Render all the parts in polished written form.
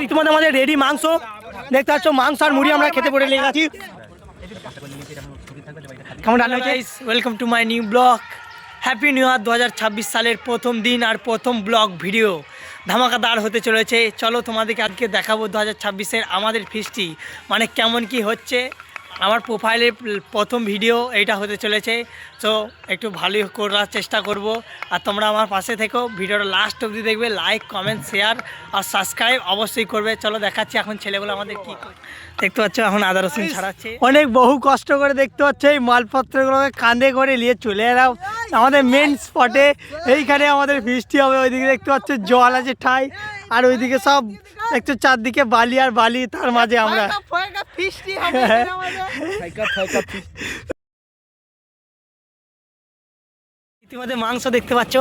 ইতিমধ্যে আমাদের রেডি মাংস দেখতে পাচ্ছ, মাংস আর মুড়ি আমরা খেতে পড়ে লেগে গেছি। কেমন রান্না হয়েছে? Welcome to my new blog. Happy new year 2026 সালের প্রথম দিন আর প্রথম ব্লগ ভিডিও ধামাকাদার হতে চলেছে। চলো তোমাদেরকে আজকে দেখাবো 2026-এর আমাদের ফিস্টি মানে কেমন কি হচ্ছে। আমার প্রোফাইলের প্রথম ভিডিও এইটা হতে চলেছে, তো একটু ভালোই করার চেষ্টা করব। আর তোমরা আমার পাশে থেকো, ভিডিওটা লাস্ট অবধি দেখবে, লাইক কমেন্ট শেয়ার আর সাবস্ক্রাইব অবশ্যই করবে। চলো দেখাচ্ছি এখন ছেলেগুলো আমাদের কী দেখতে পাচ্ছ, এখন আদা রসুন ছাড়াচ্ছে। অনেক বহু কষ্ট করে দেখতে পাচ্ছ এই মালপত্রগুলোকে কাঁধে করে নিয়ে চলে এলাম আমাদের মেন স্পটে। এইখানে আমাদের ফিস্টি হবে। ওইদিকে দেখতে পাচ্ছ জল আছে ঠাই, আর ওইদিকে সব একটু চারদিকে বালি আর বালি, তার মাঝে আমরা ইতিমধ্যে মাংস দেখতে পাচ্ছ।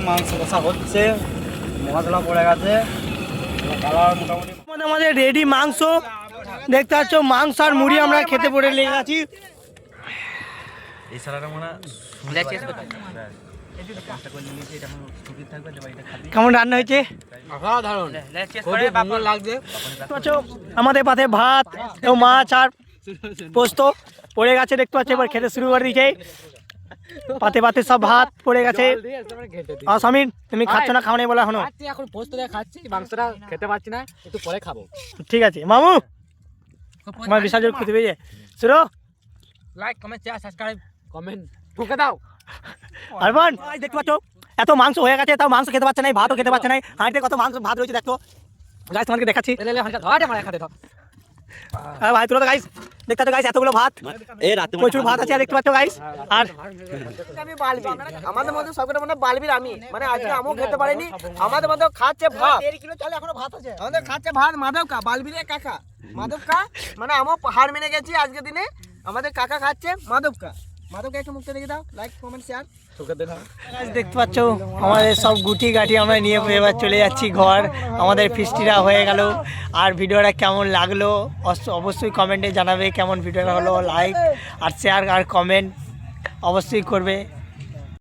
মাংস কষা হচ্ছে, মশলা পড়ে গেছে, আমাদের রেডি মাংস দেখতে পাচ্ছ, মাংস আর মুড়ি আমরা খেতে পড়ে লেগে গেছি। কেমন রান্না হয়েছে? আমাদের পাতে ভাত ও মাছ আর পোস্ত পড়ে গেছে দেখতে পাচ্ছ। এবার খেতে শুরু করে দিয়েছে, পাতে পাতে সব ভাত পড়ে গেছে। আর সমীর তুমি খাচ্ছ না? খাওয়া নেই বলে এখনো? এখন পোস্ত দিয়ে খাচ্ছি, মাংসটা খেতে পারছি না, একটু পরে খাবো। ঠিক আছে মামু, আমার বিশাল জোর খেতে পেয়েছে। শুরু like comment share subscribe comment ঢুকে দাও। আরমান দেখতে পাচ্ছ এত মাংস হয়ে গেছে, তাও মাংস খেতে পারছে না, ভাতও খেতে পারছে না। হাঁড়িতে কত মাংস ভাত রয়েছে দেখো গাইস, তোমাকে দেখাচ্ছি। হ্যাঁ ভাই তোরা তো গাইস দেখতে পাচ্ছ গাইস, এতগুলো ভাত, প্রচুর ভাত আছে দেখতে পাচ্ছ গাইস। আর আমি বালবি, আমাদের মধ্যে সবকটা মানে বালবির আমি মানে আজকে আমও খেতে পারিনি। আমাদের মধ্যে খাচ্ছে ভাত, 1.5 কিলো চাল এখনো ভাত আছে। আমাদের খাচ্ছে ভাত মাধব কা, বালবির কাকা মাধব কা, মানে আমও হার মেনে গেছি আজকে দিনে। আমাদের কাকা খাচ্ছে মাধব কা, মাধবকে একটু মুখে দেখে দাও, লাইক কমেন্ট শেয়ার। দেখতে পাচ্ছ আমাদের সব গুটি গাটি আমরা নিয়ে এবার চলে যাচ্ছি ঘর। আমাদের ফিস্টিরা হয়ে গেল। আর ভিডিওটা কেমন লাগলো অবশ্যই কমেন্টে জানাবে কেমন ভিডিওটা হলো। লাইক আর শেয়ার আর কমেন্ট অবশ্যই করবে।